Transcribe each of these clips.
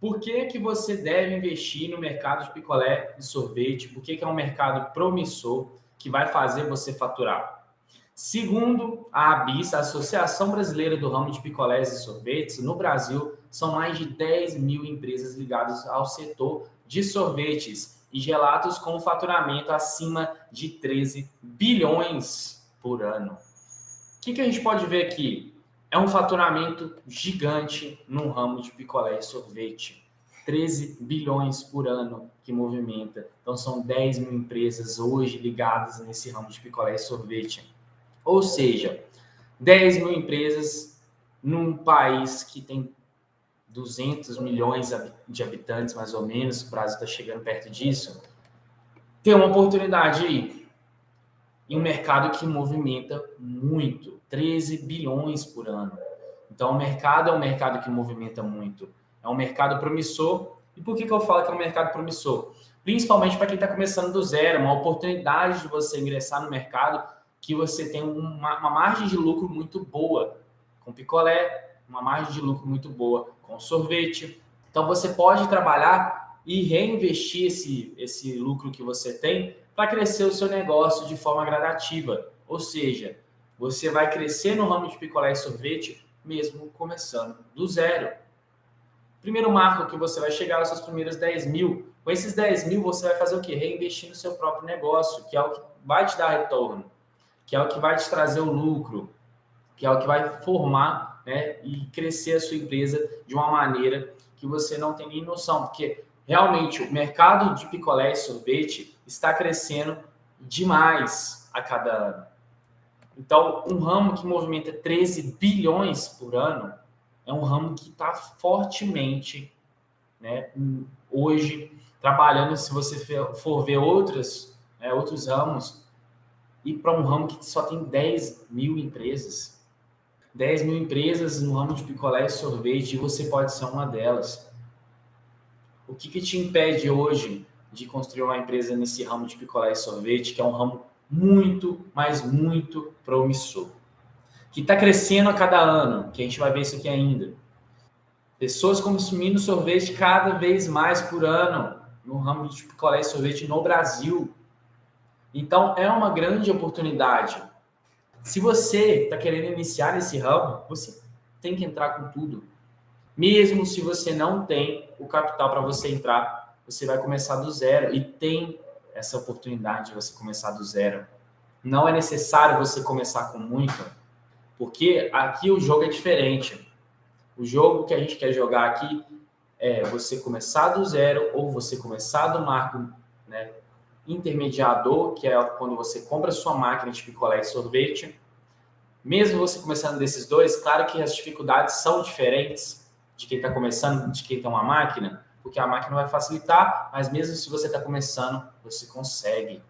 Por que que você deve investir no mercado de picolé e sorvete? Por que que é um mercado promissor que vai fazer você faturar? Segundo a ABIS, a Associação Brasileira do Ramo de Picolés e Sorvetes, no Brasil, são mais de 10 mil empresas ligadas ao setor de sorvetes e gelatos com faturamento acima de 13 bilhões por ano. O que a gente pode ver aqui? É um faturamento gigante no ramo de picolé e sorvete. 13 bilhões por ano que movimenta. Então, são 10 mil empresas hoje ligadas nesse ramo de picolé e sorvete. Ou seja, 10 mil empresas num país que tem 200 milhões de habitantes, mais ou menos, o Brasil está chegando perto disso, tem uma oportunidade aí. Em um mercado que movimenta muito, 13 bilhões por ano. Então, o mercado é um mercado que movimenta muito. É um mercado promissor. E por que eu falo que é um mercado promissor? Principalmente para quem está começando do zero, uma oportunidade de você ingressar no mercado que você tem uma margem de lucro muito boa com picolé, uma margem de lucro muito boa com sorvete. Então, você pode trabalhar e reinvestir esse lucro que você tem para crescer o seu negócio de forma gradativa. Ou seja, você vai crescer no ramo de picolé e sorvete mesmo começando do zero. Primeiro marco que você vai chegar aos seus primeiros 10 mil. Com esses 10 mil, você vai fazer o quê? Reinvestir no seu próprio negócio, que é o que vai te dar retorno, que é o que vai te trazer o lucro, que é o que vai formar, né, e crescer a sua empresa de uma maneira que você não tem nem noção, porque realmente o mercado de picolé e sorvete está crescendo demais a cada ano. Então, um ramo que movimenta 13 bilhões por ano é um ramo que está fortemente, né, hoje trabalhando. Se você for ver outros ramos, e para um ramo que só tem 10 mil empresas. 10 mil empresas no ramo de picolé e sorvete, e você pode ser uma delas. O que te impede hoje de construir uma empresa nesse ramo de picolé e sorvete, que é um ramo muito, mas muito promissor, que está crescendo a cada ano, que a gente vai ver isso aqui ainda. Pessoas consumindo sorvete cada vez mais por ano no ramo de picolé e sorvete no Brasil. Então, é uma grande oportunidade. Se você está querendo iniciar nesse ramo, você tem que entrar com tudo. Mesmo se você não tem o capital para você entrar, você vai começar do zero. E tem essa oportunidade de você começar do zero. Não é necessário você começar com muito, porque aqui o jogo é diferente. O jogo que a gente quer jogar aqui é você começar do zero ou você começar do marco, né, intermediador, que é quando você compra sua máquina de picolé e sorvete. Mesmo você começando desses dois, claro que as dificuldades são diferentes de quem está começando, de quem tem uma máquina, porque a máquina vai facilitar, mas mesmo se você está começando, você consegue.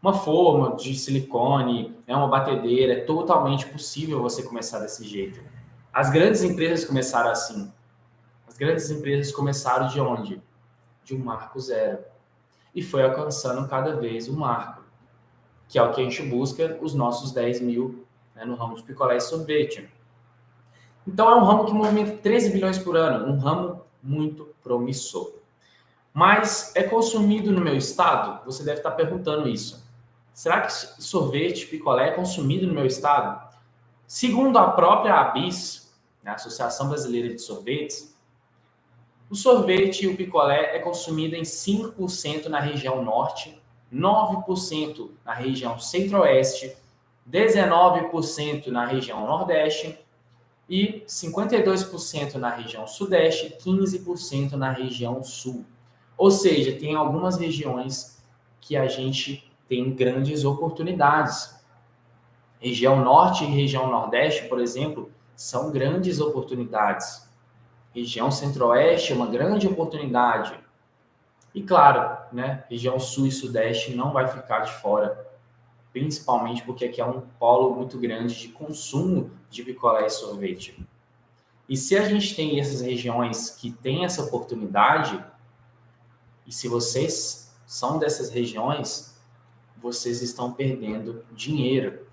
Uma forma de silicone, uma batedeira, é totalmente possível você começar desse jeito. As grandes empresas começaram assim. As grandes empresas começaram de onde? De um marco zero. E foi alcançando cada vez um marco, que é o que a gente busca, os nossos 10 mil, né, no ramo de picolé e sorvete. Então, é um ramo que movimenta 13 bilhões por ano, um ramo muito promissor. Mas é consumido no meu estado? Você deve estar perguntando isso. Será que sorvete, picolé é consumido no meu estado? Segundo a própria ABIS, né, a Associação Brasileira de Sorvetes, o sorvete e o picolé é consumido em 5% na região norte, 9% na região centro-oeste, 19% na região nordeste e 52% na região sudeste, 15% na região sul. Ou seja, tem algumas regiões que a gente tem grandes oportunidades. Região norte e região nordeste, por exemplo, são grandes oportunidades. Região centro-oeste é uma grande oportunidade. E claro, né, região sul e sudeste não vai ficar de fora, principalmente porque aqui é um polo muito grande de consumo de picolé e sorvete. E se a gente tem essas regiões que têm essa oportunidade, e se vocês são dessas regiões, vocês estão perdendo dinheiro.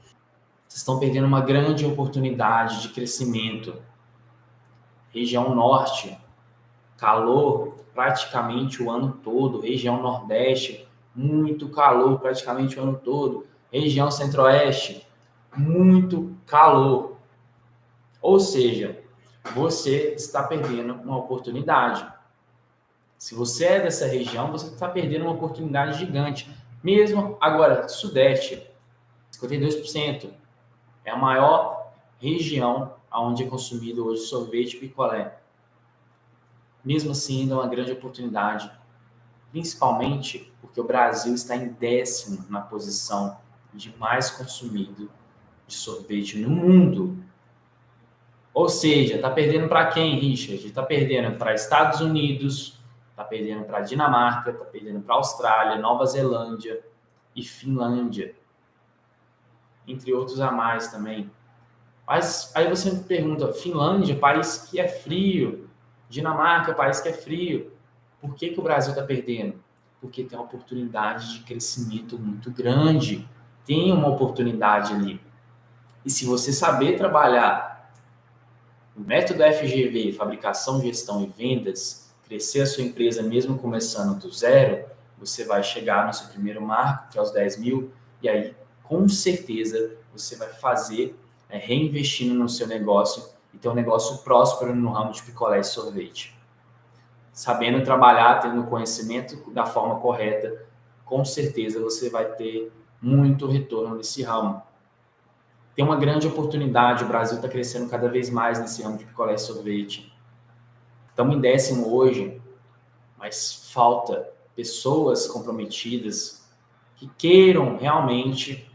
Vocês estão perdendo uma grande oportunidade de crescimento. Região norte, calor praticamente o ano todo, região Nordeste, muito calor praticamente o ano todo, região Centro-Oeste, muito calor. Ou seja, você está perdendo uma oportunidade. Se você é dessa região, você está perdendo uma oportunidade gigante. Mesmo agora, Sudeste, 52%, é a maior região onde é consumido hoje sorvete e picolé. Mesmo assim, ainda é uma grande oportunidade, principalmente porque o Brasil está em 10º na posição de mais consumido de sorvete no mundo. Ou seja, está perdendo para quem, Richard? Está perdendo para Estados Unidos, está perdendo para Dinamarca, está perdendo para Austrália, Nova Zelândia e Finlândia, entre outros a mais também. Mas aí você me pergunta, Finlândia, país que é frio, Dinamarca, país que é frio, por que o Brasil está perdendo? Porque tem uma oportunidade de crescimento muito grande, tem uma oportunidade ali. E se você saber trabalhar o método FGV, fabricação, gestão e vendas, crescer a sua empresa mesmo começando do zero, você vai chegar no seu primeiro marco, que é os 10 mil, e aí, com certeza, você vai fazer, reinvestindo no seu negócio e ter um negócio próspero no ramo de picolé e sorvete. Sabendo trabalhar, tendo conhecimento da forma correta, com certeza você vai ter muito retorno nesse ramo. Tem uma grande oportunidade, o Brasil está crescendo cada vez mais nesse ramo de picolé e sorvete. Estamos em 10º hoje, mas falta pessoas comprometidas que queiram realmente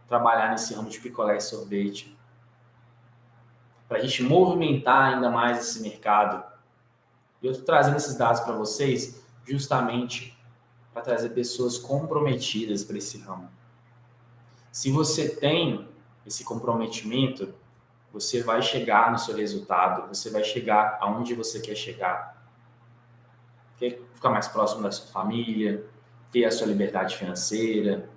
trabalhar nesse ramo de picolé e sorvete, para a gente movimentar ainda mais esse mercado. E eu estou trazendo esses dados para vocês justamente para trazer pessoas comprometidas para esse ramo. Se você tem esse comprometimento, você vai chegar no seu resultado, você vai chegar aonde você quer chegar. Quer ficar mais próximo da sua família, ter a sua liberdade financeira.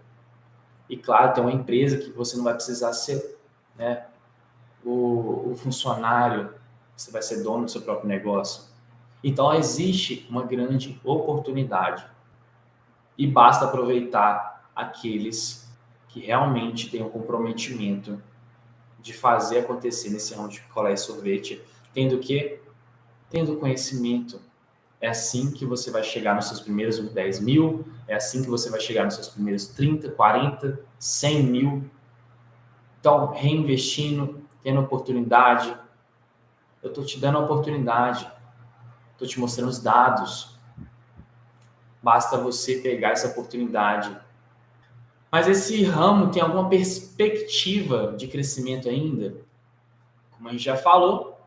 E, claro, ter uma empresa que você não vai precisar ser, né, o funcionário, você vai ser dono do seu próprio negócio. Então, existe uma grande oportunidade. E basta aproveitar aqueles que realmente têm um comprometimento de fazer acontecer nesse ramo de picolé e sorvete, tendo o quê? Tendo conhecimento. É assim que você vai chegar nos seus primeiros 10 mil, é assim que você vai chegar nos seus primeiros 30, 40, 100 mil. Então, reinvestindo, tendo oportunidade. Eu estou te dando a oportunidade, estou te mostrando os dados. Basta você pegar essa oportunidade. Mas esse ramo tem alguma perspectiva de crescimento ainda? Como a gente já falou,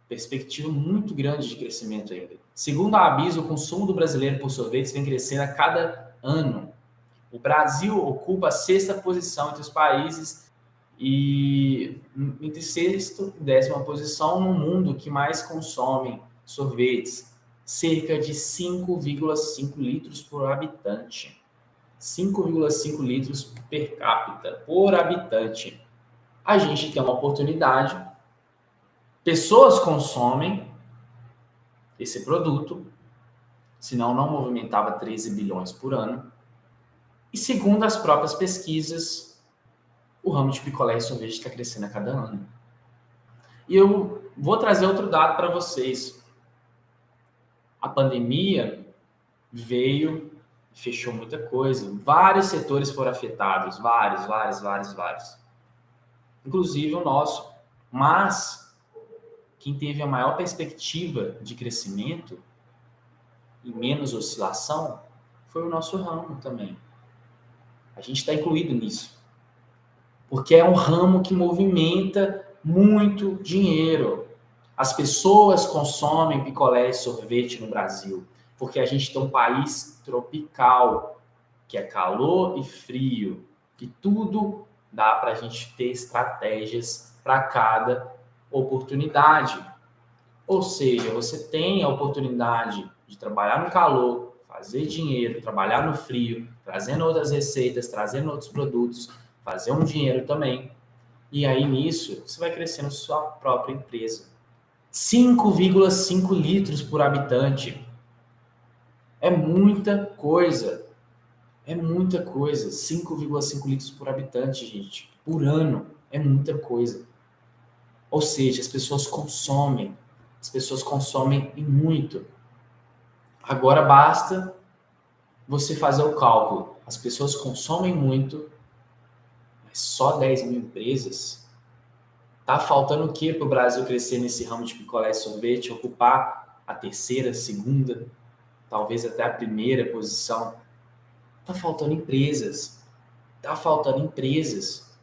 perspectiva muito grande de crescimento ainda. Segundo a ABIS, o consumo do brasileiro por sorvetes vem crescendo a cada ano. O Brasil ocupa a 6ª posição entre os países e entre 6ª e 10ª posição no mundo que mais consomem sorvetes. Cerca de 5,5 litros por habitante. 5,5 litros per capita, por habitante. A gente tem uma oportunidade, pessoas consomem esse produto, senão não movimentava 13 bilhões por ano. E segundo as próprias pesquisas, o ramo de picolé e sorvete está crescendo a cada ano. E eu vou trazer outro dado para vocês. A pandemia veio, fechou muita coisa. Vários setores foram afetados, vários. Inclusive o nosso. Mas quem teve a maior perspectiva de crescimento e menos oscilação foi o nosso ramo também. A gente está incluído nisso. Porque é um ramo que movimenta muito dinheiro. As pessoas consomem picolé e sorvete no Brasil, porque a gente tem um país tropical, que é calor e frio, que tudo dá para a gente ter estratégias para cada oportunidade. Ou seja, você tem a oportunidade de trabalhar no calor, fazer dinheiro, trabalhar no frio, trazendo outras receitas, trazendo outros produtos, fazer um dinheiro também. E aí, nisso, você vai crescendo sua própria empresa. 5,5 litros por habitante. É muita coisa. É muita coisa. 5,5 litros por habitante, gente. Por ano. É muita coisa. Ou seja, as pessoas consomem. As pessoas consomem e muito. Agora basta você fazer o cálculo. As pessoas consomem muito, mas só 10 mil empresas. Tá faltando o que para o Brasil crescer nesse ramo de picolé e sorvete, ocupar a terceira, segunda, talvez até a primeira posição? Tá faltando empresas. Tá faltando empresas.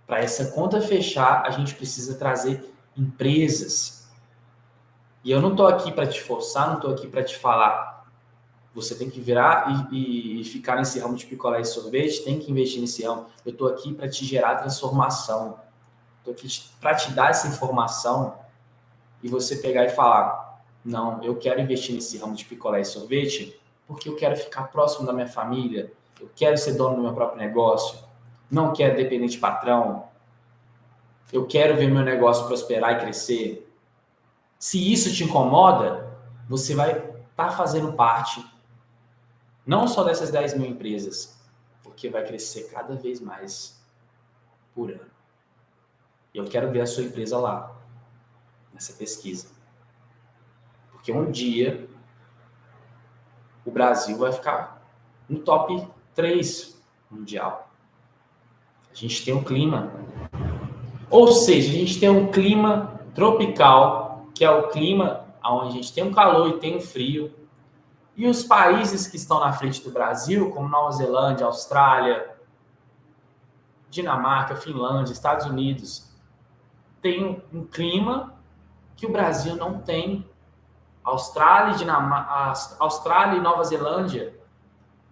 Para essa conta fechar, a gente precisa trazer empresas. E eu não estou aqui para te forçar, não estou aqui para te falar. Você tem que virar e ficar nesse ramo de picolé e sorvete, tem que investir nesse ramo. Eu estou aqui para te gerar transformação. Estou aqui para te dar essa informação e você pegar e falar: não, eu quero investir nesse ramo de picolé e sorvete porque eu quero ficar próximo da minha família, eu quero ser dono do meu próprio negócio, não quero depender de patrão, eu quero ver meu negócio prosperar e crescer. Se isso te incomoda, você vai estar fazendo parte não só dessas 10 mil empresas, porque vai crescer cada vez mais por ano. E eu quero ver a sua empresa lá, nessa pesquisa. Porque um dia o Brasil vai ficar no top 3 mundial. A gente tem um clima. Ou seja, a gente tem um clima tropical, que é o clima onde a gente tem um calor e tem um frio. E os países que estão na frente do Brasil, como Nova Zelândia, Austrália, Dinamarca, Finlândia, Estados Unidos, tem um clima que o Brasil não tem. Austrália e Nova Zelândia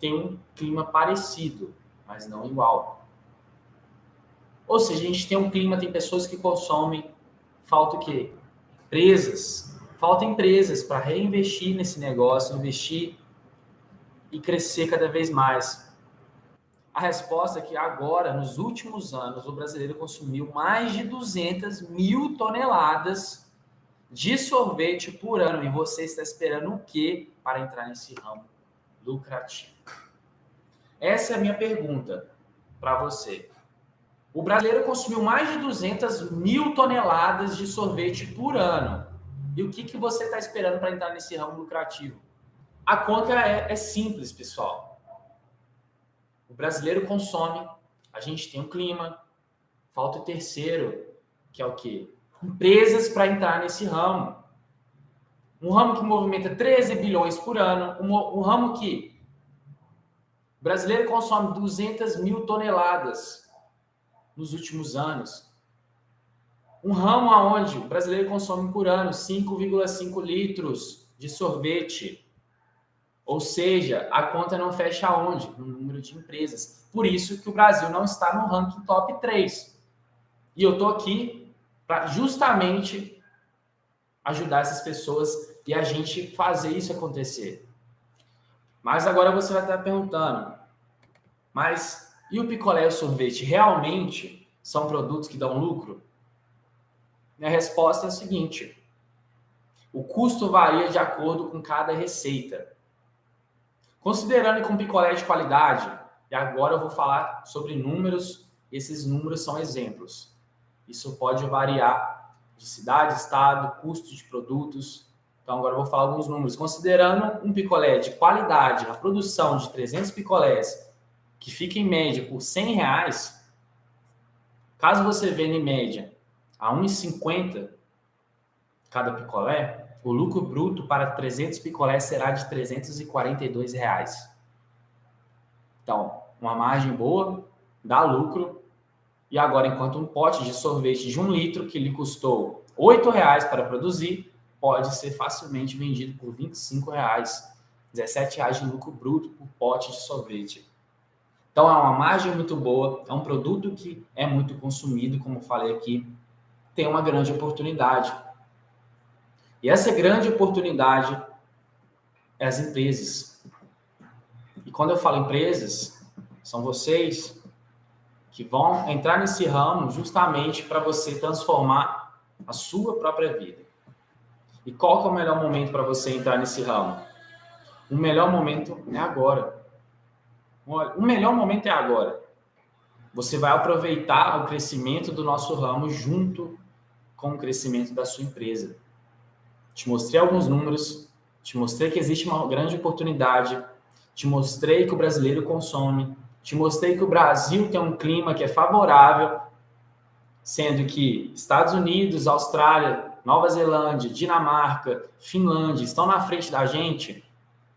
têm um clima parecido, mas não igual. Ou seja, a gente tem um clima, tem pessoas que consomem, falta o quê? Falta empresas para reinvestir nesse negócio, investir e crescer cada vez mais. A resposta é que agora, nos últimos anos, o brasileiro consumiu mais de 200 mil toneladas de sorvete por ano. E você está esperando o quê para entrar nesse ramo lucrativo? Essa é a minha pergunta para você. O brasileiro consumiu mais de 200 mil toneladas de sorvete por ano. E o que você está esperando para entrar nesse ramo lucrativo? A conta é simples, pessoal. O brasileiro consome, a gente tem um clima, falta o terceiro, que é o quê? Empresas para entrar nesse ramo. Um ramo que movimenta 13 bilhões por ano, um ramo que o brasileiro consome 200 mil toneladas nos últimos anos. Um ramo onde o brasileiro consome por ano 5,5 litros de sorvete. Ou seja, a conta não fecha onde? No número de empresas. Por isso que o Brasil não está no ranking top 3. E eu estou aqui para justamente ajudar essas pessoas e a gente fazer isso acontecer. Mas agora você vai estar perguntando, mas e o picolé e o sorvete realmente são produtos que dão lucro? Minha resposta é a seguinte: o custo varia de acordo com cada receita. Considerando que um picolé de qualidade, e agora eu vou falar sobre números, esses números são exemplos. Isso pode variar de cidade, estado, custo de produtos. Então agora eu vou falar alguns números. Considerando um picolé de qualidade, a produção de 300 picolés, que fica em média por R$100, caso você venda em média a R$1,50 cada picolé, o lucro bruto para 300 picolés será de R$342. Então, uma margem boa, dá lucro. E agora, enquanto um pote de sorvete de 1 litro, que lhe custou R$8 para produzir, pode ser facilmente vendido por R$25, R$17 de lucro bruto por pote de sorvete. Então, é uma margem muito boa, é um produto que é muito consumido, como falei aqui, tem uma grande oportunidade. E essa grande oportunidade é as empresas. E quando eu falo empresas, são vocês que vão entrar nesse ramo justamente para você transformar a sua própria vida. E qual que é o melhor momento para você entrar nesse ramo? O melhor momento é agora. Olha, o melhor momento é agora. Você vai aproveitar o crescimento do nosso ramo junto com o crescimento da sua empresa. Te mostrei alguns números, te mostrei que existe uma grande oportunidade, te mostrei que o brasileiro consome, te mostrei que o Brasil tem um clima que é favorável, sendo que Estados Unidos, Austrália, Nova Zelândia, Dinamarca, Finlândia estão na frente da gente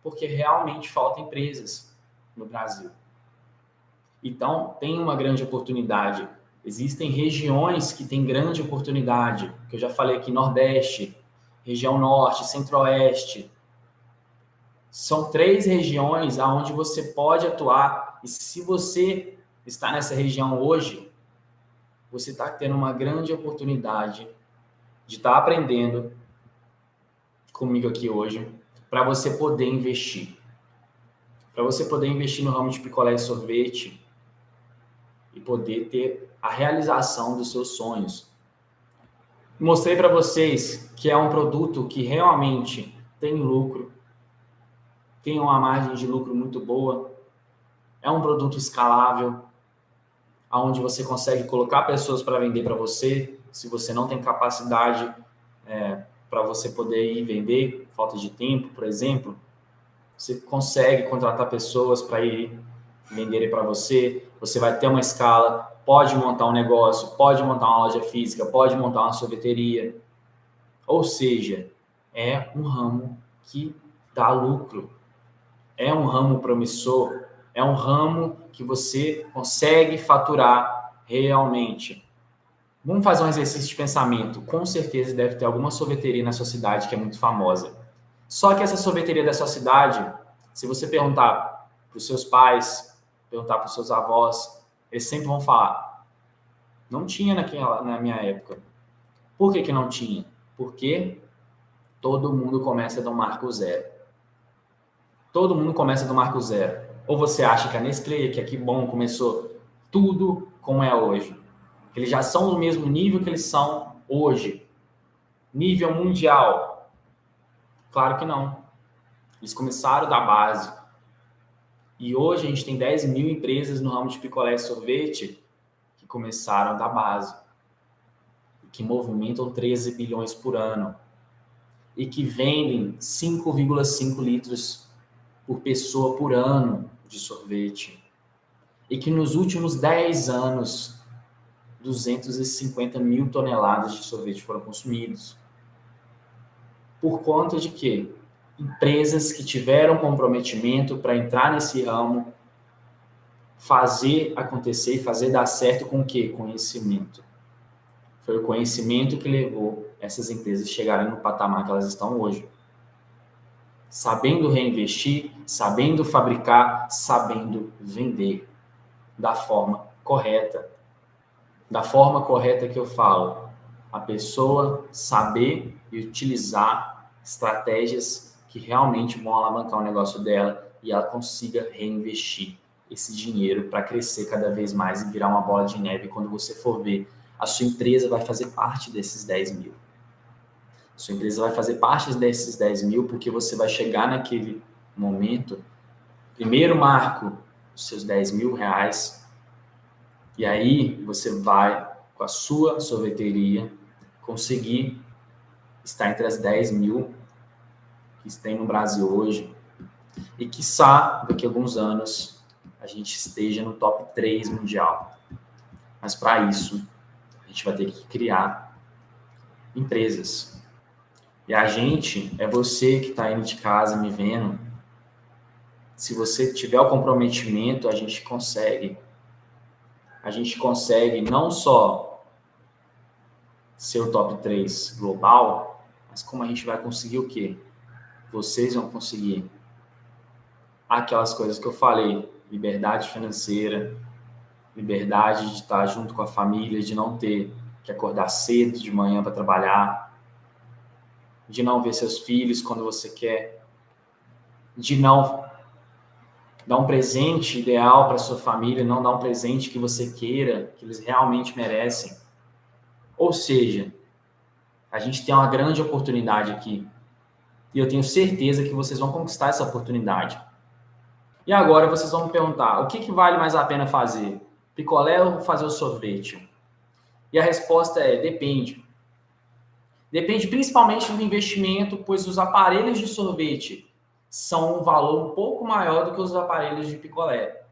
porque realmente faltam empresas no Brasil. Então, tem uma grande oportunidade. Existem regiões que têm grande oportunidade, que eu já falei aqui, Nordeste, região Norte, Centro-Oeste. São 3 regiões onde você pode atuar. E se você está nessa região hoje, você está tendo uma grande oportunidade de estar aprendendo comigo aqui hoje para você poder investir. Para você poder investir no ramo de picolé e sorvete e poder ter a realização dos seus sonhos. Mostrei para vocês que é um produto que realmente tem lucro, tem uma margem de lucro muito boa, é um produto escalável, onde você consegue colocar pessoas para vender para você, se você não tem capacidade para você poder ir vender, falta de tempo, por exemplo, você consegue contratar pessoas para ir venderem para você, você vai ter uma escala, pode montar um negócio, pode montar uma loja física, pode montar uma sorveteria. Ou seja, é um ramo que dá lucro, é um ramo promissor, é um ramo que você consegue faturar realmente. Vamos fazer um exercício de pensamento. Com certeza deve ter alguma sorveteria na sua cidade que é muito famosa. Só que essa sorveteria da sua cidade, se você perguntar para os seus pais, perguntar para os seus avós, eles sempre vão falar: não tinha na minha época. Por que não tinha? Porque todo mundo começa do marco zero. Todo mundo começa do marco zero. Ou você acha que a Nestlé, que aqui bom, começou tudo como é hoje? Eles já são do mesmo nível que eles são hoje. Nível mundial. Claro que não. Eles começaram da base. E hoje a gente tem 10 mil empresas no ramo de picolé e sorvete que começaram da base. Que movimentam 13 bilhões por ano. E que vendem 5,5 litros por pessoa por ano de sorvete. E que nos últimos 10 anos, 250 mil toneladas de sorvete foram consumidos. Por conta de quê? Empresas que tiveram comprometimento para entrar nesse ramo, fazer acontecer e fazer dar certo com o quê? Conhecimento. Foi o conhecimento que levou essas empresas a chegarem no patamar que elas estão hoje. Sabendo reinvestir, sabendo fabricar, sabendo vender da forma correta. Da forma correta que eu falo, a pessoa saber e utilizar estratégias que realmente vão alavancar o negócio dela e ela consiga reinvestir esse dinheiro para crescer cada vez mais e virar uma bola de neve. Quando você for ver, a sua empresa vai fazer parte desses 10 mil. Sua empresa vai fazer parte desses 10 mil porque você vai chegar naquele momento, primeiro marco, os seus 10 mil reais, e aí você vai, com a sua sorveteria, conseguir estar entre as 10 mil que tem no Brasil hoje e, quiçá, daqui a alguns anos, a gente esteja no top 3 mundial. Mas, para isso, a gente vai ter que criar empresas. E a gente, é você que está aí de casa me vendo, se você tiver o comprometimento, a gente consegue. A gente consegue não só ser o top 3 global, mas como a gente vai conseguir o quê? Vocês vão conseguir aquelas coisas que eu falei: liberdade financeira, liberdade de estar junto com a família, de não ter que acordar cedo de manhã para trabalhar, de não ver seus filhos quando você quer, de não dar um presente ideal para sua família, não dar um presente que você queira, que eles realmente merecem. Ou seja, A gente tem uma grande oportunidade aqui. E eu tenho certeza que vocês vão conquistar essa oportunidade. E agora vocês vão me perguntar, o que vale mais a pena fazer? Picolé ou fazer o sorvete? E a resposta é, depende. Depende principalmente do investimento, pois os aparelhos de sorvete são um valor um pouco maior do que os aparelhos de picolé.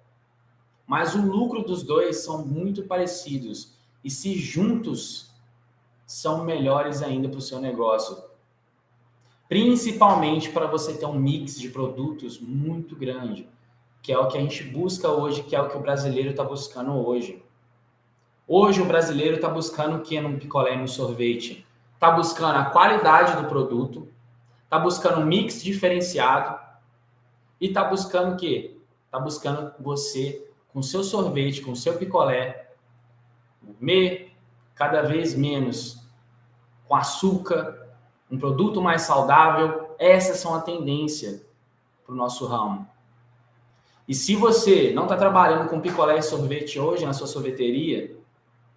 Mas o lucro dos dois são muito parecidos. E se juntos, são melhores ainda para o seu negócio. Principalmente para você ter um mix de produtos muito grande, que é o que a gente busca hoje, que é o que o brasileiro está buscando hoje. Hoje o brasileiro está buscando o que no picolé e no sorvete? Está buscando a qualidade do produto, está buscando um mix diferenciado e está buscando o quê? Está buscando você, com seu sorvete, com seu picolé, comer cada vez menos com açúcar, um produto mais saudável. Essas são a tendência para o nosso ramo. E se você não está trabalhando com picolé e sorvete hoje na sua sorveteria,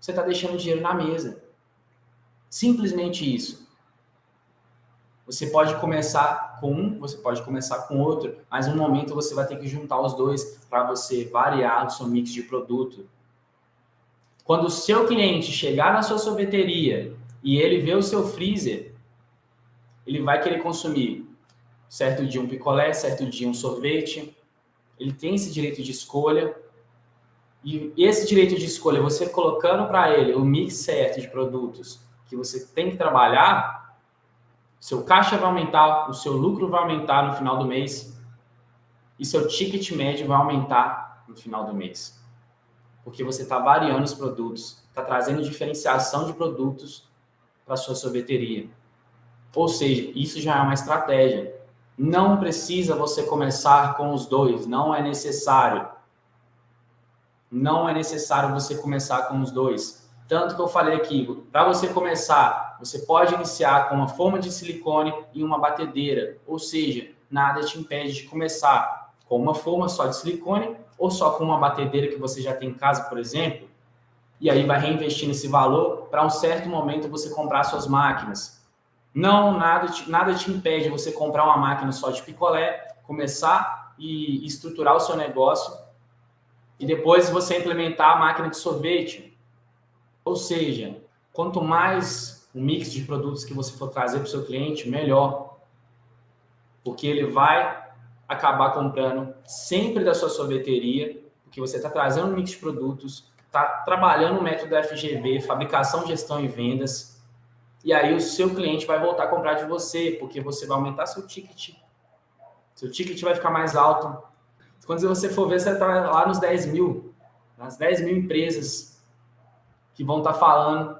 você está deixando dinheiro na mesa. Simplesmente isso. Você pode começar com um, você pode começar com outro, mas no momento você vai ter que juntar os dois para você variar o seu mix de produto. Quando o seu cliente chegar na sua sorveteria e ele vê o seu freezer, ele vai querer consumir certo dia um picolé, certo dia um sorvete. Ele tem esse direito de escolha. E esse direito de escolha, você colocando para ele o mix certo de produtos que você tem que trabalhar, seu caixa vai aumentar, o seu lucro vai aumentar no final do mês e seu ticket médio vai aumentar no final do mês. Porque você está variando os produtos, está trazendo diferenciação de produtos para a sua sorveteria. Ou seja, isso já é uma estratégia. Não precisa você começar com os dois, não é necessário. Não é necessário você começar com os dois. Tanto que eu falei aqui, para você começar, você pode iniciar com uma forma de silicone e uma batedeira. Ou seja, nada te impede de começar com uma forma só de silicone ou só com uma batedeira que você já tem em casa, por exemplo. E aí vai reinvestindo esse valor para um certo momento você comprar suas máquinas. Não, nada te impede de você comprar uma máquina só de picolé, começar e estruturar o seu negócio e depois você implementar a máquina de sorvete. Ou seja, quanto mais o mix de produtos que você for trazer para o seu cliente, melhor. Porque ele vai acabar comprando sempre da sua sorveteria, porque você está trazendo um mix de produtos, está trabalhando o método FGV, fabricação, gestão e vendas, e aí o seu cliente vai voltar a comprar de você, porque você vai aumentar seu ticket. Seu ticket vai ficar mais alto. Quando você for ver, você está lá nos 10 mil, nas 10 mil empresas que vão estar falando,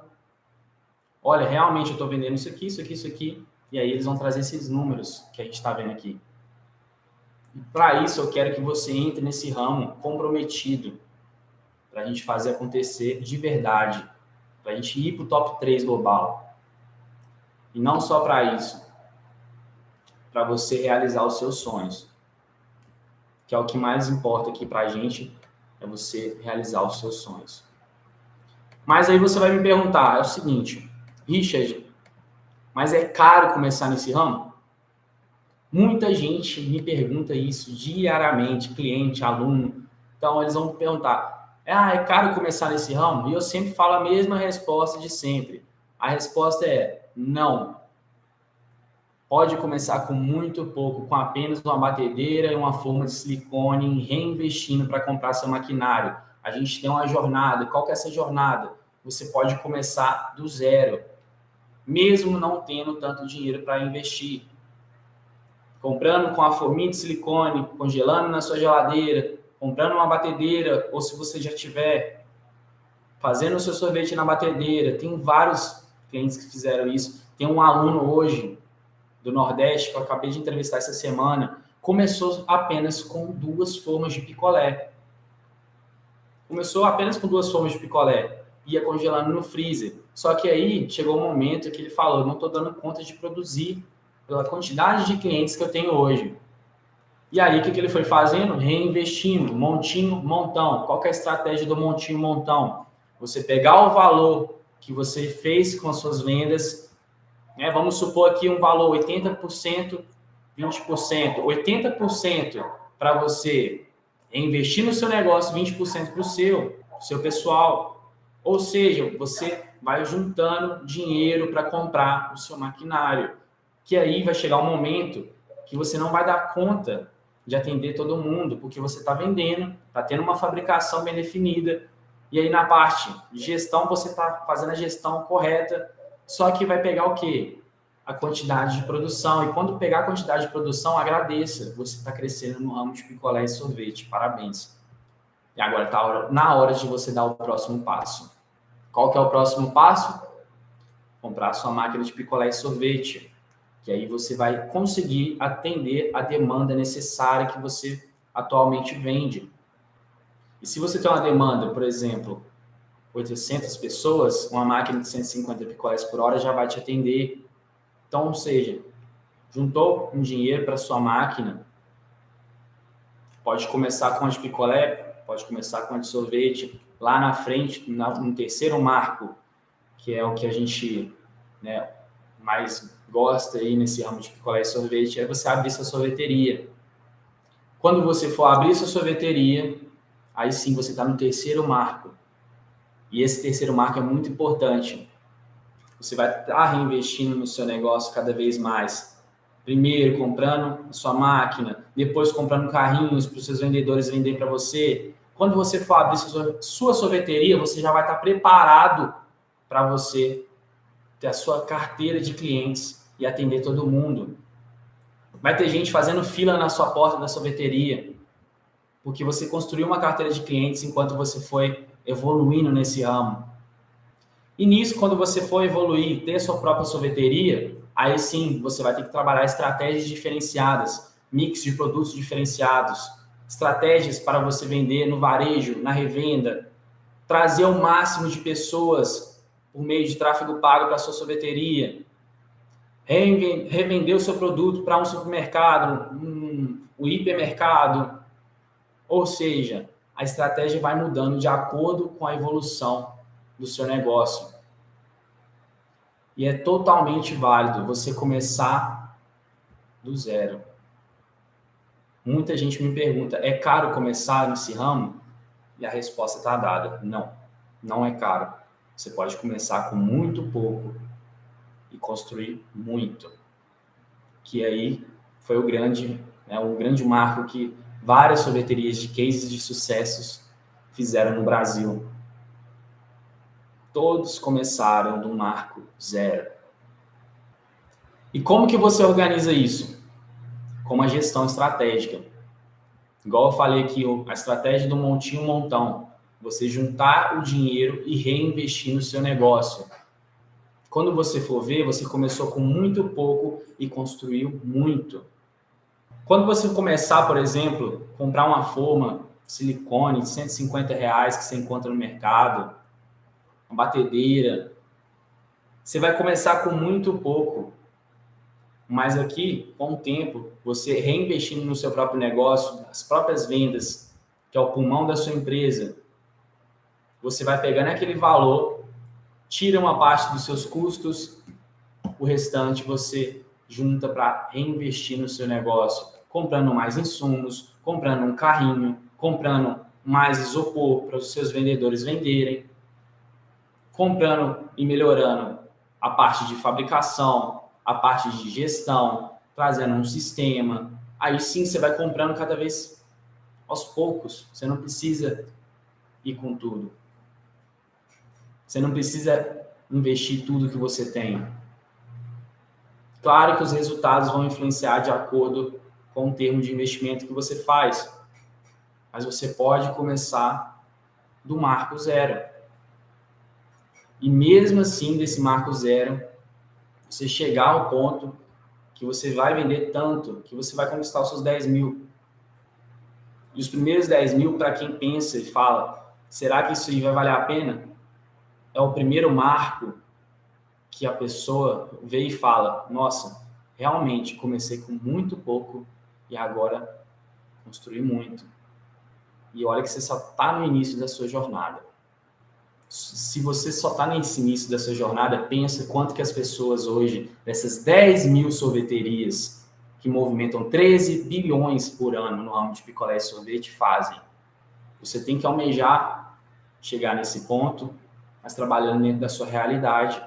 olha, realmente eu estou vendendo isso aqui, isso aqui, isso aqui, e aí eles vão trazer esses números que a gente está vendo aqui. E para isso eu quero que você entre nesse ramo comprometido, para a gente fazer acontecer de verdade, para a gente ir para o top 3 global. E não só para isso, para você realizar os seus sonhos, que é o que mais importa aqui para a gente, é você realizar os seus sonhos. Mas aí você vai me perguntar, é o seguinte, Richard, mas é caro começar nesse ramo? Muita gente me pergunta isso diariamente, cliente, aluno. Então, eles vão me perguntar, é caro começar nesse ramo? E eu sempre falo a mesma resposta de sempre. A resposta é não. Pode começar com muito pouco, com apenas uma batedeira e uma forma de silicone, reinvestindo para comprar seu maquinário. A gente tem uma jornada. Qual que é essa jornada? Você pode começar do zero, mesmo não tendo tanto dinheiro para investir. Comprando com a forminha de silicone, congelando na sua geladeira, comprando uma batedeira, ou se você já tiver, fazendo o seu sorvete na batedeira. Tem vários clientes que fizeram isso. Tem um aluno hoje do Nordeste, que eu acabei de entrevistar essa semana, começou apenas com 2 formas de picolé. Começou apenas com 2 formas de picolé. Ia congelando no freezer. Só que aí chegou um momento que ele falou, não estou dando conta de produzir pela quantidade de clientes que eu tenho hoje. E aí, o que ele foi fazendo? Reinvestindo, montinho, montão. Qual que é a estratégia do montinho, montão? Você pegar o valor que você fez com as suas vendas né? Vamos supor aqui um valor 80%, 20%. 80% para você investir no seu negócio, 20% para o seu pessoal. Ou seja, você vai juntando dinheiro para comprar o seu maquinário, que aí vai chegar um momento que você não vai dar conta de atender todo mundo, porque você está vendendo, está tendo uma fabricação bem definida, e aí na parte de gestão você está fazendo a gestão correta, só que vai pegar o quê? A quantidade de produção, e quando pegar a quantidade de produção, agradeça, você está crescendo no ramo de picolé e sorvete, parabéns. E agora está na hora de você dar o próximo passo. Qual que é o próximo passo? Comprar a sua máquina de picolé e sorvete, que aí você vai conseguir atender a demanda necessária que você atualmente vende. E se você tem uma demanda, por exemplo, 800 pessoas, uma máquina de 150 picolés por hora já vai te atender. Então, ou seja, juntou um dinheiro para sua máquina, pode começar com a de picolé, pode começar com a de sorvete. Lá na frente, no terceiro marco, que é o que a gente, né, mais gosta aí nesse ramo de picolé e sorvete, é você abrir sua sorveteria. Quando você for abrir sua sorveteria, aí sim você está no terceiro marco. E esse terceiro marco é muito importante. Você vai estar reinvestindo no seu negócio cada vez mais. Primeiro comprando a sua máquina, depois comprando carrinhos para os seus vendedores venderem para você. Quando você for abrir sua sorveteria, você já vai estar preparado para você ter a sua carteira de clientes e atender todo mundo. Vai ter gente fazendo fila na sua porta da sorveteria, porque você construiu uma carteira de clientes enquanto você foi evoluindo nesse ramo. E nisso, quando você for evoluir, ter a sua própria sorveteria, aí sim você vai ter que trabalhar estratégias diferenciadas, mix de produtos diferenciados, estratégias para você vender no varejo, na revenda, trazer o máximo de pessoas por meio de tráfego pago para a sua sorveteria, revender o seu produto para um supermercado, um hipermercado. Ou seja, a estratégia vai mudando de acordo com a evolução do seu negócio. E é totalmente válido você começar do zero. Muita gente me pergunta, é caro começar nesse ramo? E a resposta está dada, não, não é caro. Você pode começar com muito pouco e construir muito. Que aí foi o grande, né, um grande marco que várias sorveterias de cases de sucessos fizeram no Brasil. Todos começaram do marco zero. E como que você organiza isso? Com uma gestão estratégica. Igual eu falei aqui, a estratégia do montinho montão. Você juntar o dinheiro e reinvestir no seu negócio. Quando você for ver, você começou com muito pouco e construiu muito. Quando você começar, por exemplo, comprar uma forma de silicone de R$150 que você encontra no mercado, uma batedeira, você vai começar com muito pouco. Mas aqui, com o tempo, você reinvestindo no seu próprio negócio, as próprias vendas, que é o pulmão da sua empresa, você vai pegando aquele valor, tira uma parte dos seus custos, o restante você junta para reinvestir no seu negócio, comprando mais insumos, comprando um carrinho, comprando mais isopor para os seus vendedores venderem, comprando e melhorando a parte de fabricação, a parte de gestão, trazendo um sistema. Aí sim você vai comprando cada vez aos poucos. Você não precisa ir com tudo. Você não precisa investir tudo que você tem. Claro que os resultados vão influenciar de acordo com o termo de investimento que você faz. Mas você pode começar do marco zero. E mesmo assim, desse marco zero, você chegar ao ponto que você vai vender tanto, que você vai conquistar os seus 10 mil. E os primeiros 10 mil, para quem pensa e fala, será que isso aí vai valer a pena? É o primeiro marco que a pessoa vê e fala, nossa, realmente comecei com muito pouco e agora construí muito. E olha que você só está no início da sua jornada. Se você só está nesse início dessa jornada, pensa quanto que as pessoas hoje, dessas 10 mil sorveterias que movimentam 13 bilhões por ano no ramo de picolé e sorvete, fazem. Você tem que almejar chegar nesse ponto, mas trabalhando dentro da sua realidade.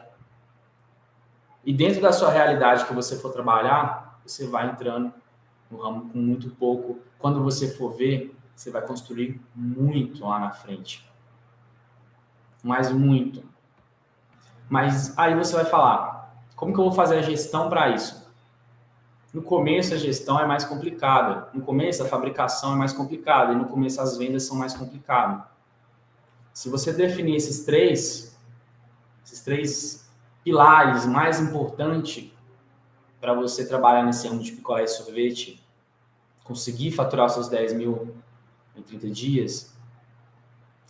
E dentro da sua realidade que você for trabalhar, você vai entrando no ramo com muito pouco. Quando você for ver, você vai construir muito lá na frente. Mas muito. Mas aí você vai falar, como que eu vou fazer a gestão para isso? No começo a gestão é mais complicada. No começo a fabricação é mais complicada. E no começo as vendas são mais complicadas. Se você definir esses três pilares mais importantes para você trabalhar nesse ramo de picolé e sorvete, conseguir faturar os seus 10 mil em 30 dias,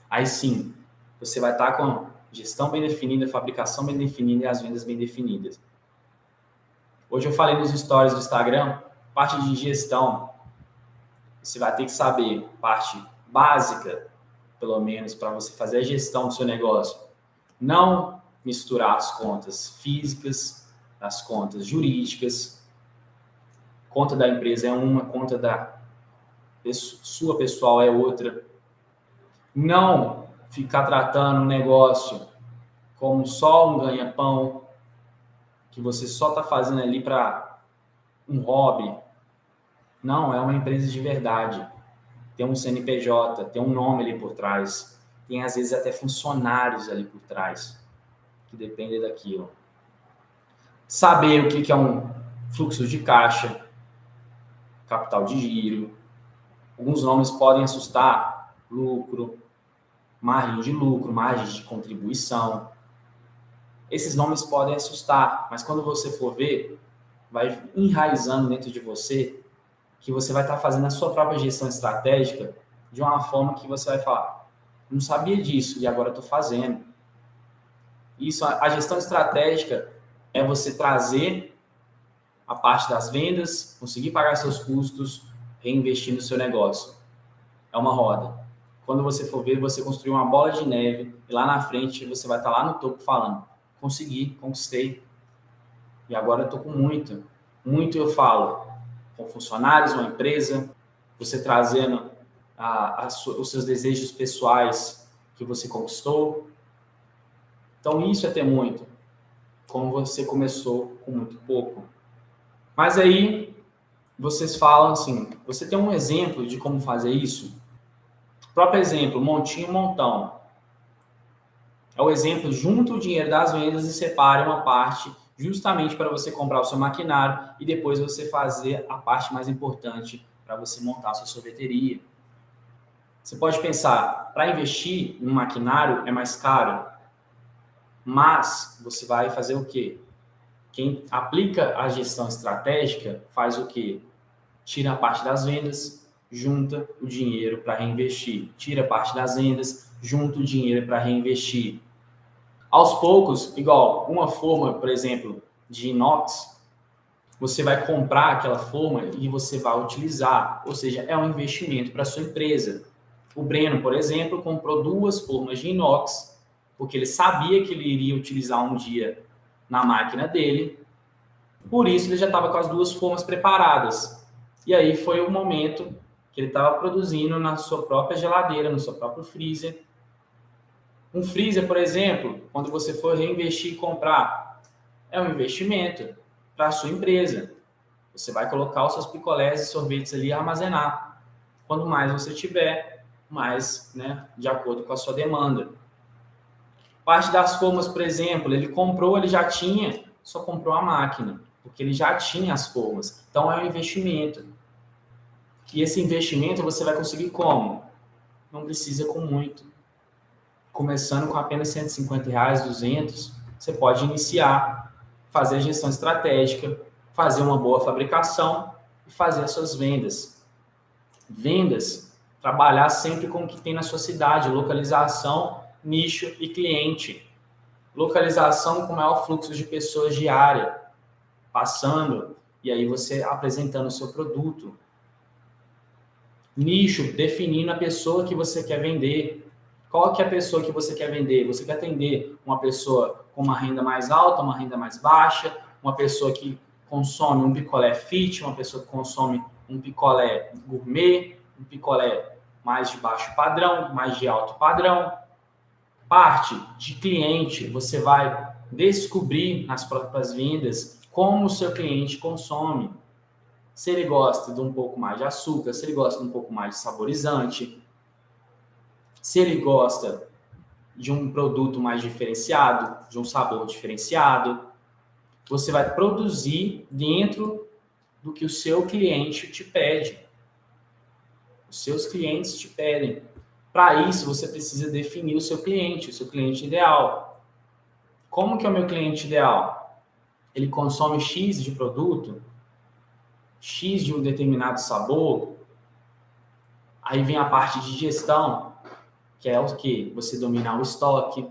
aí sim, você vai estar com gestão bem definida, fabricação bem definida e as vendas bem definidas. Hoje eu falei nos stories do Instagram, parte de gestão, você vai ter que saber, parte básica, pelo menos, para você fazer a gestão do seu negócio. Não misturar as contas físicas, as contas jurídicas. Conta da empresa é uma, conta da sua pessoal é outra. Não ficar tratando o negócio como só um ganha-pão, que você só está fazendo ali para um hobby. Não, é uma empresa de verdade. Tem um CNPJ, tem um nome ali por trás. Tem, às vezes, até funcionários ali por trás, que dependem daquilo. Saber o que é um fluxo de caixa, capital de giro. Alguns nomes podem assustar: lucro, margem de lucro, margem de contribuição. Esses nomes podem assustar, mas quando você for ver, vai enraizando dentro de você que você vai estar fazendo a sua própria gestão estratégica de uma forma que você vai falar, não sabia disso e agora estou fazendo. Isso, a gestão estratégica é você trazer a parte das vendas, conseguir pagar seus custos, reinvestir no seu negócio. É uma roda. Quando você for ver, você construir uma bola de neve e lá na frente você vai estar lá no topo falando, consegui, conquistei e agora eu estou com muito. Muito eu falo, com funcionários, uma empresa, você trazendo os seus desejos pessoais que você conquistou. Então isso é ter muito, como você começou com muito pouco. Mas aí vocês falam assim, você tem um exemplo de como fazer isso? O próprio exemplo, montinho, montão. É o exemplo, junta o dinheiro das vendas e separe uma parte justamente para você comprar o seu maquinário e depois você fazer a parte mais importante para você montar a sua sorveteria. Você pode pensar, para investir em um maquinário é mais caro, mas você vai fazer o quê? Quem aplica a gestão estratégica faz o quê? Tira a parte das vendas, junta o dinheiro para reinvestir. Tira a parte das vendas, junta o dinheiro para reinvestir. Aos poucos, igual uma forma, por exemplo, de inox, você vai comprar aquela forma e você vai utilizar, ou seja, é um investimento para a sua empresa. O Breno, por exemplo, comprou 2 formas de inox, porque ele sabia que ele iria utilizar um dia na máquina dele, por isso ele já estava com as 2 formas preparadas. E aí foi o momento que ele estava produzindo na sua própria geladeira, no seu próprio freezer. Um freezer, por exemplo, quando você for reinvestir e comprar, é um investimento para a sua empresa. Você vai colocar os seus picolés e sorvetes ali e armazenar. Quanto mais você tiver, mais, né, de acordo com a sua demanda. Parte das formas, por exemplo, ele comprou, ele já tinha, só comprou a máquina, porque ele já tinha as formas. Então é um investimento. E esse investimento você vai conseguir como? Não precisa com muito. Começando com apenas R$150, 200, você pode iniciar, fazer a gestão estratégica, fazer uma boa fabricação e fazer as suas vendas. Vendas, trabalhar sempre com o que tem na sua cidade, localização, nicho e cliente. Localização com maior fluxo de pessoas diária, passando, e aí você apresentando o seu produto. Nicho, definindo a pessoa que você quer vender. Qual que é a pessoa que você quer vender? Você quer atender uma pessoa com uma renda mais alta, uma renda mais baixa, uma pessoa que consome um picolé fit, uma pessoa que consome um picolé gourmet, um picolé mais de baixo padrão, mais de alto padrão. Parte de cliente, você vai descobrir nas próprias vendas como o seu cliente consome. Se ele gosta de um pouco mais de açúcar, se ele gosta de um pouco mais de saborizante, se ele gosta de um produto mais diferenciado, de um sabor diferenciado, você vai produzir dentro do que o seu cliente te pede. Os seus clientes te pedem. Para isso, você precisa definir o seu cliente ideal. Como que é o meu cliente ideal? Ele consome X de produto, X de um determinado sabor. Aí vem a parte de gestão, que é o que? Você dominar o estoque.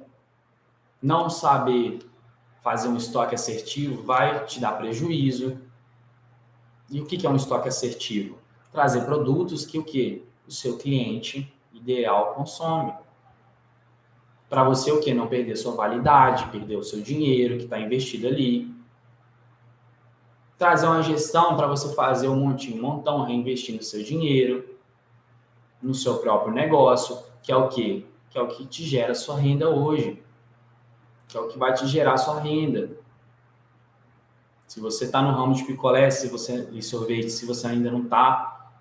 Não saber fazer um estoque assertivo vai te dar prejuízo. E o que é um estoque assertivo? Trazer produtos que o quê? O seu cliente ideal consome. Para você o quê? Não perder sua validade, perder o seu dinheiro que está investido ali. Trazer uma gestão para você fazer um montão, reinvestindo o seu dinheiro no seu próprio negócio, que é o quê? Que é o que te gera sua renda hoje. Que é o que vai te gerar sua renda. Se você está no ramo de picolé, e sorvete, se você ainda não está,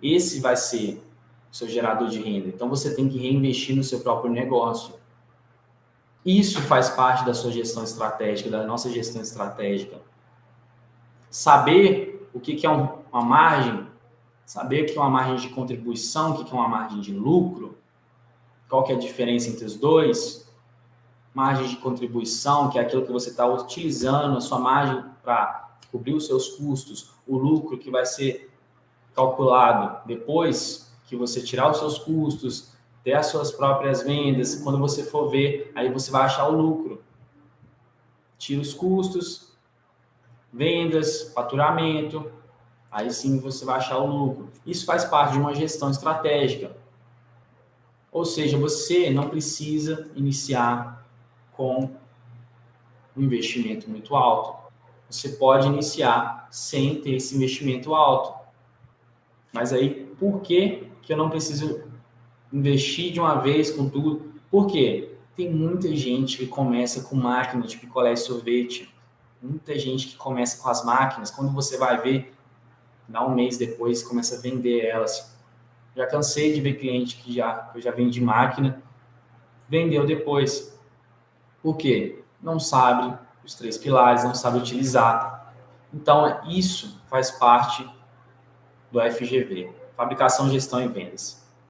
esse vai ser o seu gerador de renda. Então, você tem que reinvestir no seu próprio negócio. Isso faz parte da sua gestão estratégica, da nossa gestão estratégica. Saber o que é uma margem, saber o que é uma margem de contribuição, o que é uma margem de lucro, qual que é a diferença entre os dois. Margem de contribuição, que é aquilo que você está utilizando, a sua margem para cobrir os seus custos, o lucro que vai ser calculado depois que você tirar os seus custos, ter as suas próprias vendas, quando você for ver, aí você vai achar o lucro. Tira os custos, vendas, faturamento, aí sim você vai achar o lucro. Isso faz parte de uma gestão estratégica. Ou seja, você não precisa iniciar com um investimento muito alto. Você pode iniciar sem ter esse investimento alto. Mas aí, por que eu não preciso investir de uma vez com tudo? Por quê? Tem muita gente que começa com máquina de picolé e sorvete. Muita gente que começa com as máquinas. Quando você vai ver, dá um mês depois, começa a vender elas. Já cansei de ver cliente que eu já vendi máquina, vendeu depois. Por quê? Não sabe os 3 pilares, não sabe utilizar. Então, isso faz parte do FGV, Fabricação, Gestão e Vendas.